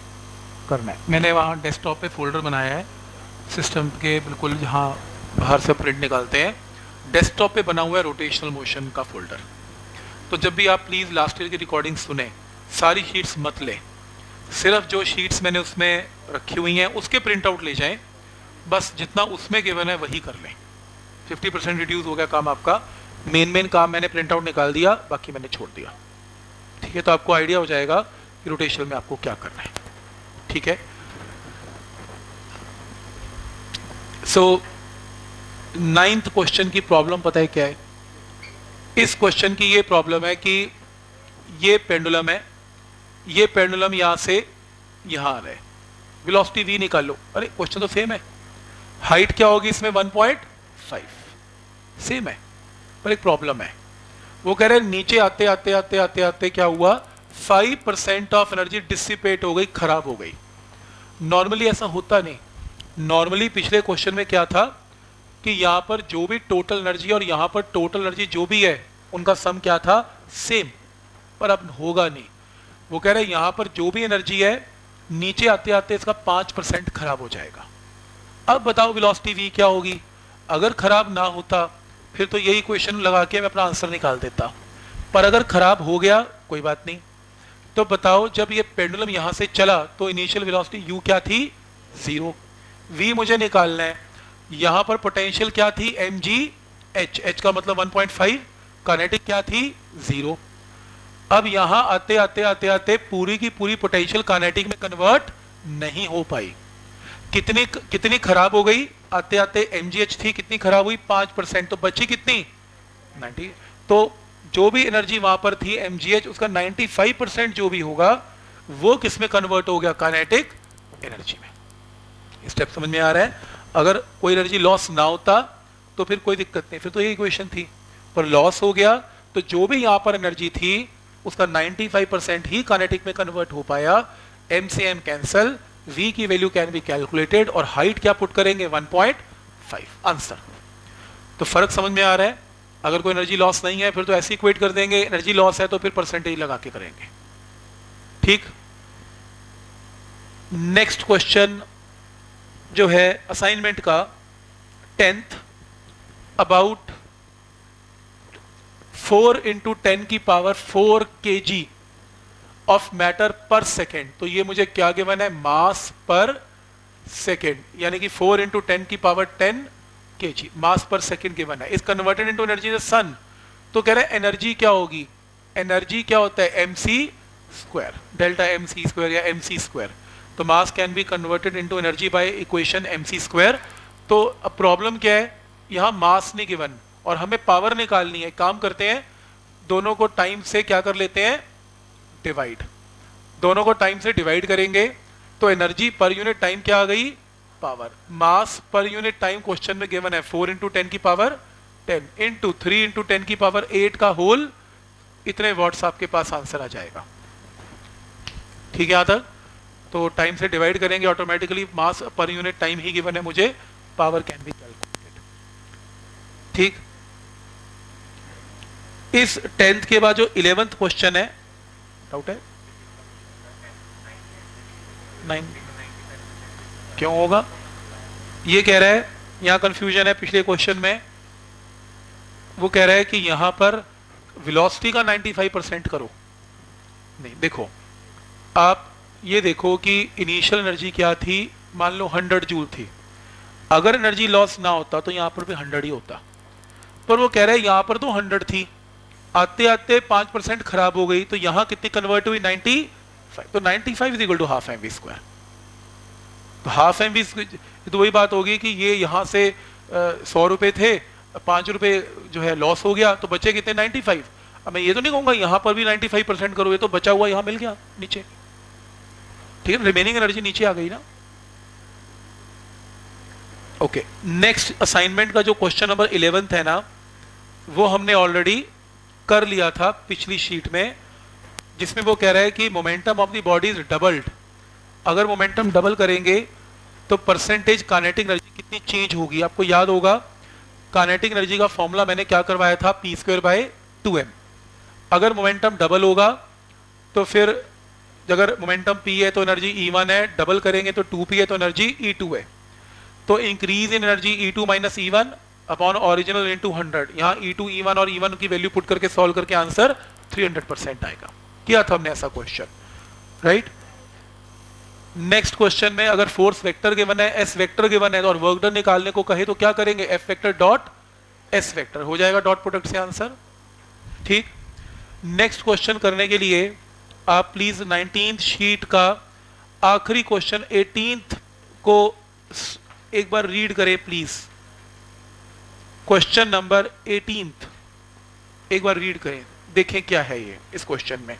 [SPEAKER 1] करना है? मैंने वहाँ डेस्कटॉप पे फोल्डर बनाया है सिस्टम के बिल्कुल जहाँ बाहर से प्रिंट निकालते हैं, डेस्कटॉप पे बना हुआ है रोटेशनल मोशन का फोल्डर। तो जब भी आप प्लीज़ लास्ट ईयर की रिकॉर्डिंग सुने, सारी शीट्स मत लें, सिर्फ जो शीट्स मैंने उसमें रखी हुई हैं उसके प्रिंट आउट ले जाएं, बस जितना उसमें गिवन है वही कर लें। 50% रिड्यूस हो गया काम आपका। मेन काम मैंने प्रिंट आउट निकाल दिया, बाकी मैंने छोड़ दिया। ठीक है, तो आपको आइडिया हो जाएगा कि रोटेशन में आपको क्या करना है। ठीक है, सो 9th क्वेश्चन की प्रॉब्लम पता है क्या है? इस क्वेश्चन की ये प्रॉब्लम है कि ये पेंडुलम है, ये पेंडुलम यहां से यहां आ रहा है, वेलोसिटी v निकालो। अरे क्वेश्चन तो सेम है, हाइट क्या होगी इसमें? 1.5, सेम है, पर एक प्रॉब्लम है। वो कह रहे हैं नीचे आते आते आते आते आते क्या हुआ? 5% ऑफ एनर्जी डिसिपेट हो गई, खराब हो गई। नॉर्मली ऐसा होता नहीं। नॉर्मली पिछले क्वेश्चन में क्या था कि यहां पर जो भी टोटल एनर्जी और यहां पर टोटल एनर्जी जो भी है उनका सम क्या था? सेम, पर अब होगा नहीं। वो कह रहे हैं यहां पर जो भी एनर्जी है नीचे आते आते इसका 5% खराब हो जाएगा। अब बताओ वेलोसिटी v क्या होगी? अगर खराब ना होता फिर तो यही क्वेश्चन लगा के मैं अपना आंसर निकाल देता, पर अगर खराब हो गया कोई बात नहीं। तो बताओ जब ये पेंडुलम यहां से चला तो इनिशियल वेलोसिटी u क्या थी? 0। v मुझे निकालना है। यहां पर पोटेंशियल क्या थी? mgh, h का मतलब 1.5, काइनेटिक क्या थी? 0। अब यहां आते आते आते आते पूरी की पूरी पोटेंशियल काइनेटिक में कन्वर्ट नहीं हो पाई। कितनी खराब हो गई? आते आते mgh थी, कितनी खराब हुई? 5%, तो बची कितनी? 90। तो जो भी एनर्जी वहां पर थी mgh, उसका 95% जो भी होगा वो किस में कन्वर्ट हो गया? काइनेटिक एनर्जी में। स्टेप समझ में आ रहा है? अगर कोई एनर्जी लॉस ना होता तो फिर कोई दिक्कत नहीं, फिर तो यही इक्वेशन थी, पर लॉस हो गया तो जो भी यहां पर एनर्जी थी उसका 95% ही काइनेटिक में कन्वर्ट हो पाया। m से m कैंसल, v की वैल्यू कैन बी कैलकुलेटेड, और हाइट क्या पुट करेंगे? 1.5 आंसर। तो फर्क समझ में आ रहा है? अगर कोई एनर्जी लॉस नहीं है फिर तो ऐसे इक्वेट कर देंगे, एनर्जी लॉस है तो फिर परसेंटेज लगा के करेंगे। ठीक। नेक्स्ट क्वेश्चन जो है असाइनमेंट का 10th अबाउट 4 इंटू 10 की पावर 4 kg ऑफ मैटर पर सेकेंड। तो ये मुझे क्या गिवन है, मास पर सेकेंड, यानी कि 4 इंटू 10 की पावर 10 kg मास पर सेकेंड गिवन है। इस कन्वर्टेड इंटू एनर्जी द सन। तो कह रहे हैं एनर्जी क्या होगी, एनर्जी क्या होता है mc square, delta mc square या mc स्क्वायर। तो मास can be converted into energy by equation mc square. तो अब प्रॉब्लम क्या है, यहाँ मास नहीं गिवन और हमें पावर निकालनी है। काम करते हैं, दोनों को टाइम से क्या कर लेते हैं, डिवाइड। दोनों को टाइम से डिवाइड करेंगे तो एनर्जी पर यूनिट टाइम क्या आ गई, पावर। मास पर यूनिट टाइम क्वेश्चन में गिवन है 4 इंटू 10 की पावर 10 इंटू 3 इंटू 10 की पावर 8 का होल, इतने वॉट्स आपके पास आंसर आ जाएगा। ठीक है, यहां तक। तो टाइम से डिवाइड करेंगे ऑटोमेटिकली, मास पर यूनिट टाइम ही गिवन है मुझे, पावर कैन बी कैलकुलेटेड। ठीक। इस 10th के बाद जो 11th क्वेश्चन है, डाउट है 9 क्यों होगा, ये कह रहा है, यहां कंफ्यूजन है पिछले क्वेश्चन में। वो कह रहा है कि यहां पर वेलोसिटी का 95% करो। नहीं, देखो आप ये देखो कि इनिशियल एनर्जी क्या थी, मान लो 100 जूल थी। अगर एनर्जी लॉस ना होता तो यहां पर भी 100 ही होता, पर वो कह रहा है यहां पर तो 100 थी, आते आते 5% खराब हो गई, तो यहां कितनी कन्वर्ट हुई, 95। तो 95 is equal to half mv square. तो हाफ mv तो वही बात होगी कि ये यहां से 100 रुपए थे, 5 रुपए जो है लॉस हो गया, तो बचे कितने, 95। अब मैं ये तो नहीं कहूंगा यहां पर भी 95% करो, ये तो बचा हुआ यहां मिल गया नीचे। ठीक है, रिमेनिंग एनर्जी नीचे आ गई ना। ओके, नेक्स्ट असाइनमेंट का जो क्वेश्चन नंबर 11 है ना, वो हमने ऑलरेडी कर लिया था पिछली शीट में, जिसमें वो कह रहा है कि momentum of the body is doubled. अगर मोमेंटम डबल करेंगे तो परसेंटेज काइनेटिक एनर्जी कितनी चेंज होगी। आपको याद होगा काइनेटिक एनर्जी का फॉर्मूला मैंने क्या करवाया था, पी स्क्वायर बाय 2m। अगर मोमेंटम डबल होगा तो फिर अगर मोमेंटम p है तो एनर्जी E1 है, डबल करेंगे तो 2p है तो एनर्जी E2 है। तो increase in energy E2 minus E1 upon original into 100। यहाँ E2 E1 और E1 की वैल्यू पुट करके सॉल्व करके आंसर 300% आएगा। किया था हमने ऐसा क्वेश्चन, राइट। नेक्स्ट क्वेश्चन में अगर फोर्स वेक्टर गिवन है, एस वेक्टर गिवन है और वर्क डन निकालने को कहे तो क्या करेंगे, F vector dot S vector हो जाएगा डॉट प्रोडक्ट से आंसर। ठीक। नेक्स्ट क्वेश्चन करने के लिए आप प्लीज 19th शीट का आखिरी क्वेश्चन 18th को एक बार रीड करें प्लीज। क्वेश्चन नंबर 18th एक बार रीड करें, देखें क्या है ये इस क्वेश्चन में।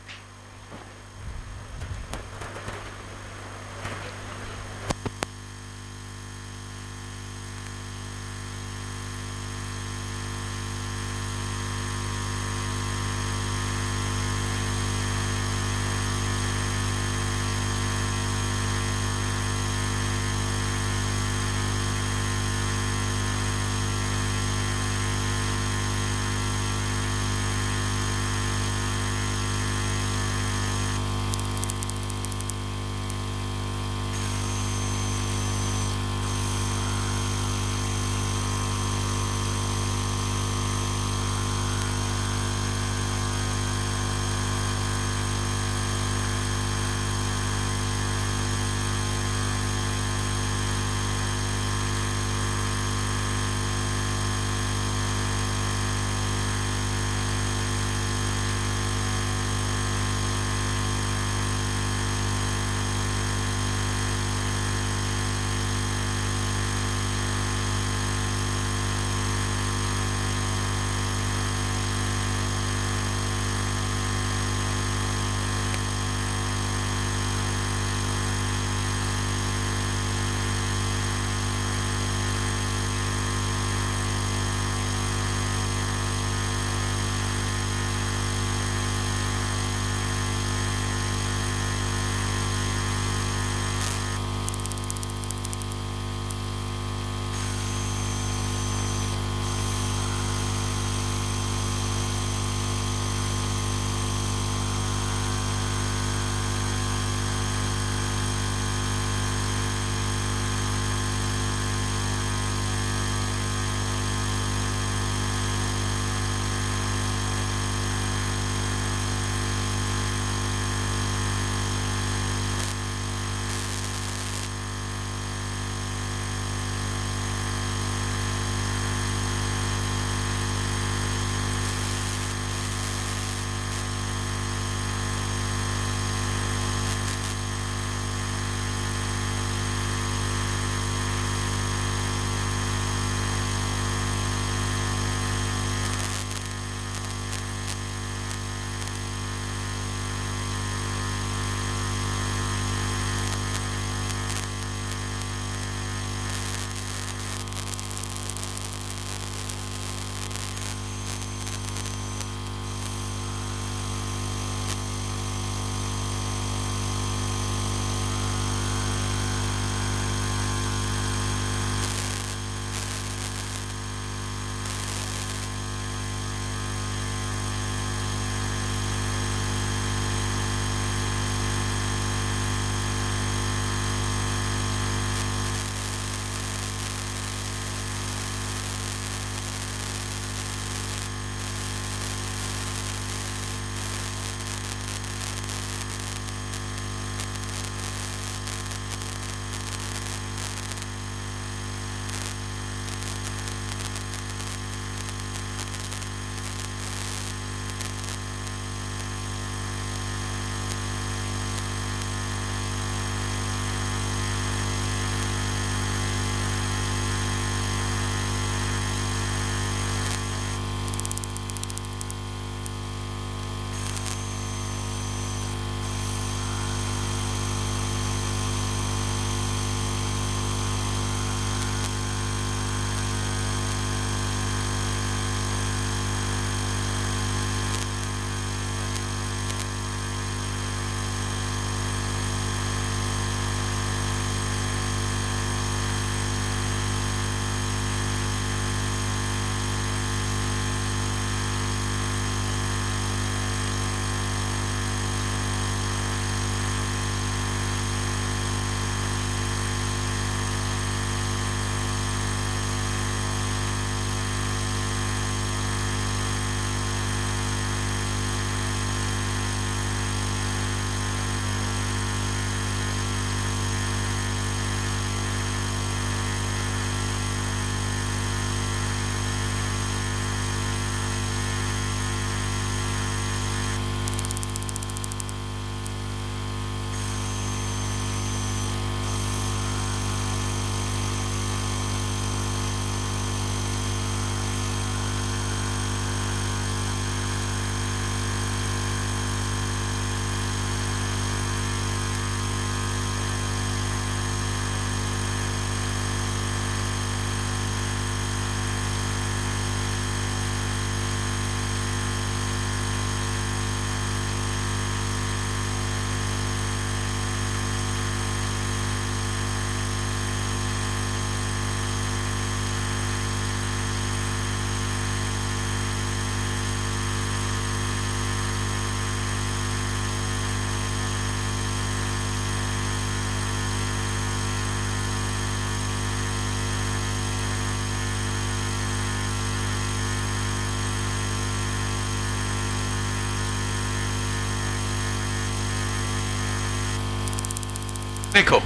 [SPEAKER 1] देखो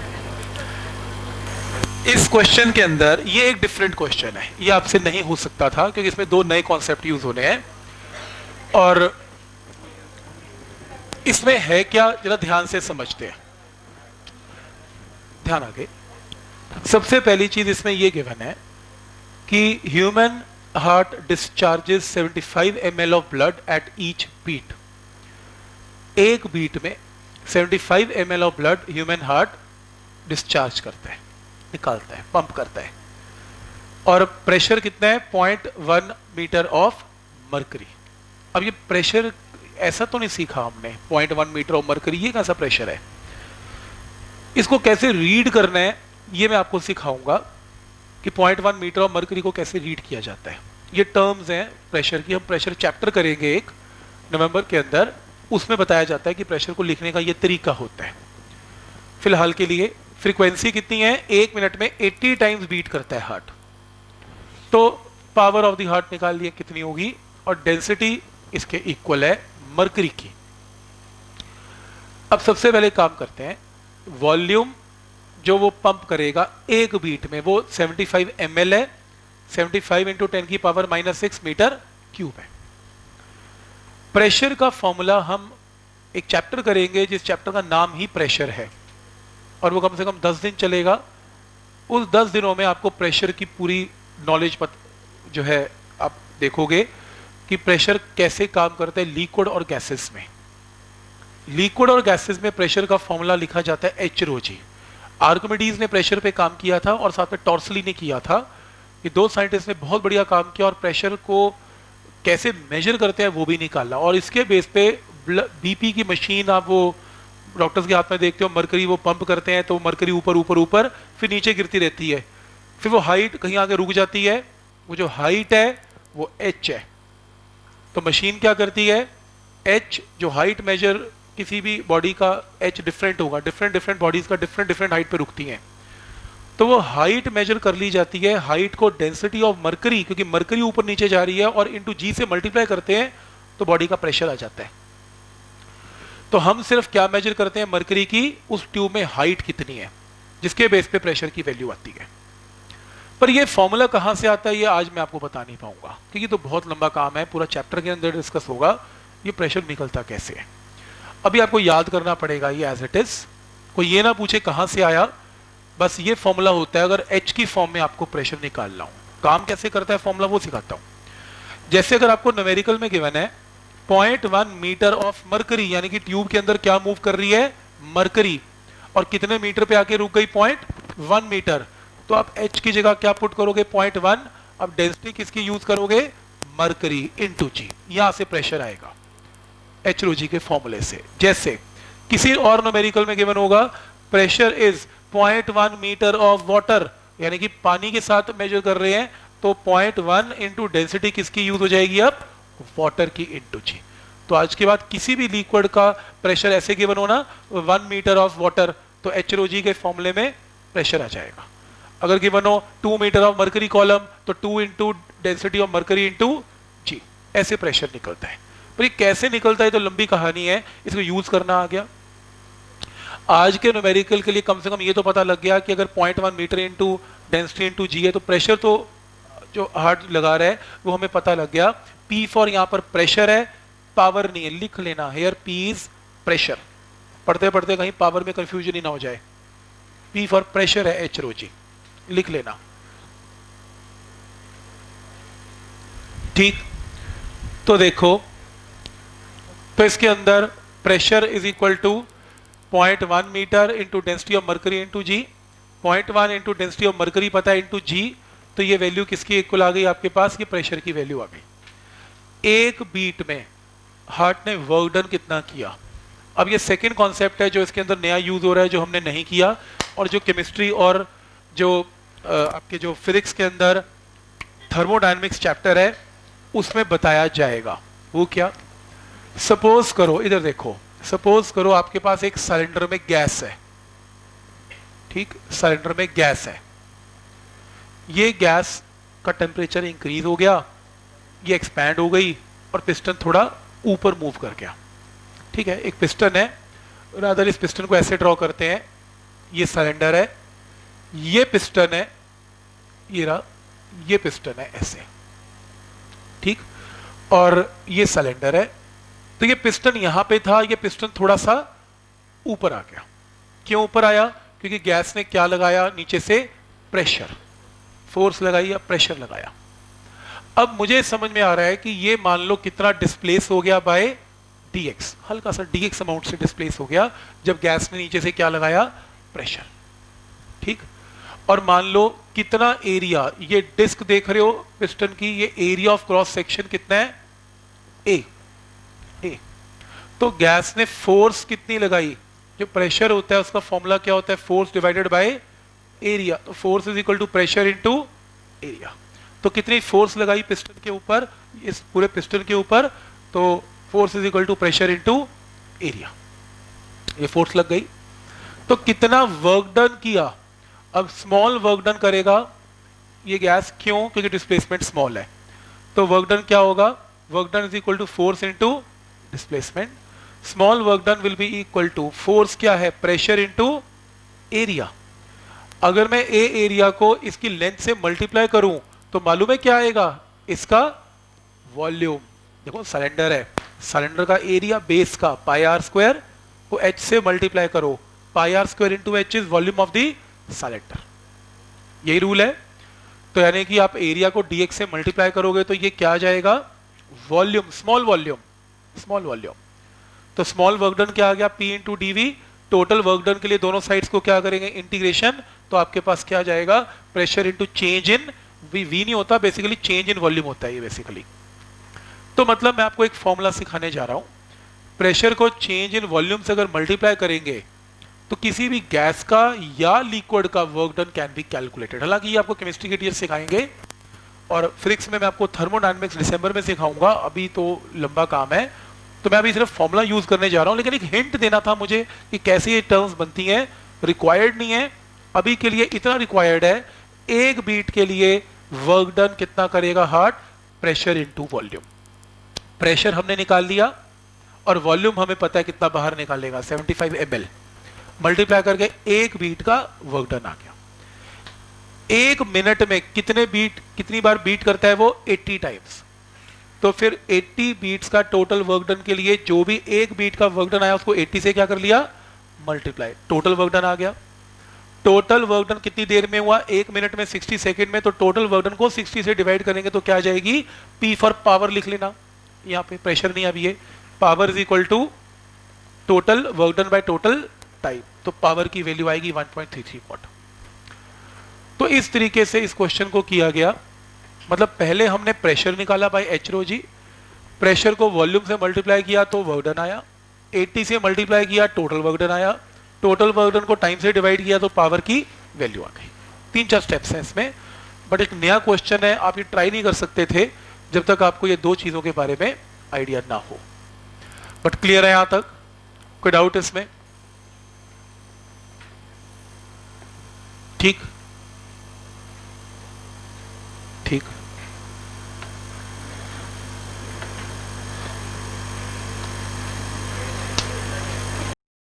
[SPEAKER 1] इस क्वेश्चन के अंदर ये एक डिफरेंट क्वेश्चन है, ये आपसे नहीं हो सकता था क्योंकि इसमें दो नए कॉन्सेप्ट यूज होने हैं। और इसमें है क्या, जरा ध्यान से समझते हैं, ध्यान आगे। सबसे पहली चीज इसमें यह गिवन है कि human heart discharges 75 ml of blood at each beat. एक बीट में 75 ml of blood human heart discharge करता है, निकालता है, पंप करता है। और प्रेशर कितना है, 0.1 मीटर ऑफ मरकरी। अब ये प्रेशर ऐसा तो नहीं सीखा हमने, 0.1 मीटर ऑफ मरकरी ये कैसा प्रेशर है, इसको कैसे रीड करना है ये मैं आपको सिखाऊंगा कि 0.1 मीटर ऑफ मरकरी को कैसे रीड किया जाता है। ये टर्म्स हैं प्रेशर की, हम प्रेशर चैप्टर करेंगे एक नवंबर के अंदर, उसमें बताया जाता है कि प्रेशर को लिखने का ये तरीका होता है। फिलहाल के लिए फ्रीक्वेंसी कितनी है, 1 मिनट में 80 टाइम्स बीट करता है हार्ट, तो पावर ऑफ द हार्ट निकाल लिए कितनी होगी, और डेंसिटी इसके इक्वल है मरकरी की। अब सबसे पहले काम करते हैं, वॉल्यूम जो वो पंप करेगा एक बीट में वो 75 ml है, 75 इंटू 10 की पावर -6 मीटर क्यूब है। प्रेशर का फॉर्मूला हम एक चैप्टर करेंगे जिस चैप्टर का नाम ही प्रेशर है, और वो कम से कम 10 दिन चलेगा। उस 10 दिनों में आपको प्रेशर की पूरी नॉलेज जो है आप देखोगे कि प्रेशर कैसे काम करता है लिक्विड और गैसेस में। लिक्विड और गैसेस में प्रेशर का फॉर्मूला लिखा जाता है एच रो जी। आर्किमिडीज ने प्रेशर पे काम किया था और साथ में टॉर्सली ने किया था। ये दो साइंटिस्ट ने बहुत बढ़िया काम किया और प्रेशर को कैसे मेजर करते हैं वो भी निकाला। और इसके बेस पे बीपी की मशीन आप वो डॉक्टर्स के हाथ में देखते हो, मरकरी वो पंप करते हैं तो मरकरी ऊपर ऊपर ऊपर फिर नीचे गिरती रहती है, फिर वो हाइट कहीं आगे रुक जाती है, वो जो हाइट है वो एच है। तो मशीन क्या करती है, एच जो हाइट मेजर किसी भी बॉडी का एच डिफरेंट होगा, डिफरेंट बॉडीज का डिफरेंट हाइट पे रुकती हैं, तो वो हाइट मेजर कर ली जाती है। हाइट को डेंसिटी ऑफ मरकरी, क्योंकि मरकरी ऊपर नीचे जा रही है, और इंटू जी से मल्टीप्लाई करते हैं तो बॉडी का प्रेशर आ जाता है। तो हम सिर्फ क्या मेजर करते हैं, मरकरी की उस ट्यूब में हाइट कितनी है, जिसके बेस पे प्रेशर की वैल्यू आती है। पर ये फॉर्मूला कहां से आता है ये आज मैं आपको बता नहीं पाऊंगा, क्योंकि तो बहुत लंबा काम है, पूरा चैप्टर के अंदर डिस्कस होगा ये प्रेशर निकलता कैसे है। अभी आपको याद करना पड़ेगा ये एज इट इज, कोई ये ना पूछे कहां से आया, बस ये फॉर्मूला होता है। अगर एच की फॉर्म में आपको प्रेशर निकालना हो, काम कैसे करता है फॉर्मूला वो सिखाता हूं। जैसे अगर आपको न्यूमेरिकल में गिवन है 0.1 मीटर ऑफ मरकरी, यानी कि ट्यूब के अंदर क्या मूव कर रही है, मरकरी, और कितने मीटर पे आके रुक गई, 0.1 मीटर, तो आप एच की जगह क्या पुट करोगे, 0.1। अब डेंसिटी किसकी यूज करोगे, मरकरी इंटू जी, यहां से प्रेशर आएगा एच रो जी के फॉर्मूले से। जैसे किसी और न्यूमेरिकल में गिवन होगा pressure is 0.1 metre of water, यानी कि पानी के साथ मेजर कर रहे हैं, तो 0.1 इंटू डेंसिटी किसकी यूज हो जाएगी, अब वाटर की इंटू जी। तो आज के बाद किसी भी लिक्विड का प्रेशर ऐसे गिवन होना 1 मीटर ऑफ वाटर, तो एच रो जी के फॉर्मूले में प्रेशर आ जाएगा। अगर गिवन हो 2 मीटर ऑफ मरकरी कॉलम, तो 2 into density of mercury into G, ऐसे प्रेशर निकलता है। पर ये कैसे निकलता है तो लंबी कहानी है, इसको यूज करना आ गया। आज के न्यूमेरिकल के लिए कम से कम ये तो पता लग गया कि अगर 0.1 मीटर इंटू डेंसिटी इंटू जी है तो प्रेशर तो जो हार्ट लगा रहा है वो हमें पता लग गया। पी फॉर यहाँ पर प्रेशर है, पावर नहीं है, लिख लेना, हेयर पी इज प्रेशर, पढ़ते पढ़ते कहीं पावर में कंफ्यूजन ही ना हो जाए। पी फॉर प्रेशर है एच रो जी, लिख लेना, ठीक। तो देखो, तो इसके अंदर pressure is equal to 0.1 metre into density of mercury into g, 0.1 into density of mercury पता है इंटू जी, तो ये वैल्यू किसकी इक्वल आ गई आपके पास, ये प्रेशर की वैल्यू आ गई। एक बीट में हार्ट ने वर्क डन कितना किया। अब ये सेकंड कॉन्सेप्ट है जो इसके अंदर नया यूज हो रहा है, जो हमने नहीं किया, और जो केमिस्ट्री और जो आपके जो फिजिक्स के अंदर थर्मोडायनेमिक्स चैप्टर है उसमें बताया जाएगा। वो क्या, सपोज करो, इधर देखो, सपोज करो आपके पास एक सिलेंडर में गैस है, ठीक, सिलेंडर में गैस है, ये गैस का टेम्परेचर इंक्रीज हो गया, ये एक्सपैंड हो गई और पिस्टन थोड़ा ऊपर मूव कर गया, ठीक है। एक पिस्टन है, रादर इस पिस्टन को ऐसे ड्रॉ करते हैं ये सिलेंडर है, ये पिस्टन है, ये रहा, ये पिस्टन है ऐसे, ठीक, और ये सिलेंडर है। तो ये पिस्टन यहां पे था, ये पिस्टन थोड़ा सा ऊपर आ गया। क्यों ऊपर आया? क्योंकि गैस ने क्या लगाया नीचे से? प्रेशर, फोर्स लगाई या प्रेशर लगाया। अब मुझे समझ में आ रहा है कि ये मान लो कितना डिस्प्लेस हो गया बाय dx, हल्का सा dx अमाउंट से डिस्प्लेस हो गया जब गैस ने नीचे से क्या लगाया? प्रेशर, ठीक। और मान लो कितना एरिया, ये डिस्क देख रहे हो पिस्टन की, ये एरिया ऑफ क्रॉस सेक्शन कितना है? ए। तो गैस ने फोर्स कितनी लगाई? जो प्रेशर होता है उसका फॉर्मूला क्या होता है? Force divided by area. तो force is equal to pressure into area. तो कितनी फोर्स लगाई पिस्टन के ऊपर, इस पूरे पिस्टन के ऊपर? तो force is equal to pressure into area, ये फोर्स लग गई। तो कितना वर्क डन किया? अब स्मॉल वर्क डन करेगा ये गैस, क्यों? क्योंकि डिस्प्लेसमेंट स्मॉल है। तो वर्क डन क्या होगा? Work done is equal to force into displacement. Small work done will be equal to force क्या है? Pressure into area. अगर मैं ए एरिया को इसकी लेंथ से मल्टीप्लाई करूं तो मालूम है क्या आएगा? इसका वॉल्यूम। देखो सिलेंडर है, सिलेंडर का एरिया बेस का पाई आर स्क्वायर को एच से मल्टीप्लाई करो, pi R square into H is volume of the cylinder. यही रूल है। तो यानी कि आप एरिया को dx से मल्टीप्लाई करोगे तो ये क्या आ जाएगा? Volume, small volume, small volume. तो स्मॉल वर्क डन क्या आ गया? P into D. Total work done के लिए दोनों साइड्स को क्या करेंगे? इंटीग्रेशन। तो आपके पास क्या आ जाएगा? Pressure into change in V नहीं होता, बेसिकली चेंज इन वॉल्यूम होता है ये बेसिकली। तो मतलब मैं आपको एक फॉर्मूला सिखाने जा रहा हूं, प्रेशर को चेंज इन वॉल्यूम से अगर मल्टीप्लाई करेंगे तो किसी भी गैस का या लिक्विड का work done can be calculated. हालांकि ये आपको केमिस्ट्री के टीचर सिखाएंगे और फिजिक्स में मैं आपको थर्मोडायनेमिक्स दिसंबर में सिखाऊंगा, अभी तो लंबा काम है। तो मैं अभी सिर्फ फॉर्मूला यूज करने जा रहा हूं, लेकिन एक हिंट देना था मुझे कि कैसे ये टर्म्स बनती हैं। रिक्वायर्ड नहीं है अभी के लिए, इतना रिक्वायर्ड है, एक बीट के लिए वर्क डन कितना करेगा heart? Pressure into volume. Pressure हमने निकाल लिया और वॉल्यूम हमें पता है कितना बाहर निकालेगा, 75 ml। मल्टीप्लाई करके एक बीट का वर्क डन आ गया। एक मिनट में कितने बीट, कितनी बार बीट करता है वो? 80 टाइम्स। तो फिर 80 बीट्स का टोटल वर्क डन के लिए जो भी एक बीट का वर्क डन आया उसको 80 से क्या कर लिया? मल्टीप्लाई। टोटल वर्क डन आ गया। टोटल वर्क डन कितनी देर में हुआ? एक मिनट में, 60 सेकंड में। तो टोटल वर्क डन को 60 से डिवाइड करेंगे तो क्या आ जाएगी? P फॉर पावर लिख लेना, यहाँ पे प्रेशर नहीं अभी है। Power is equal to total work done by total time. तो पावर की वैल्यू आएगी 1.33 वॉट। तो इस तरीके से इस क्वेश्चन को किया गया। मतलब पहले हमने प्रेशर निकाला by H rho g, pressure को वॉल्यूम से मल्टीप्लाई किया तो वर्क डन आया, 80 से मल्टीप्लाई किया टोटल वर्क डन आया, टोटल वर्क डन को टाइम से डिवाइड किया तो पावर की वैल्यू आ गई। 3-4 स्टेप्स हैं इसमें, बट एक नया क्वेश्चन है, आप ये ट्राई नहीं कर सकते थे जब तक आपको ये दो चीजों के बारे में आइडिया ना हो। बट क्लियर है यहां तक? कोई डाउट इसमें? ठीक ठीक।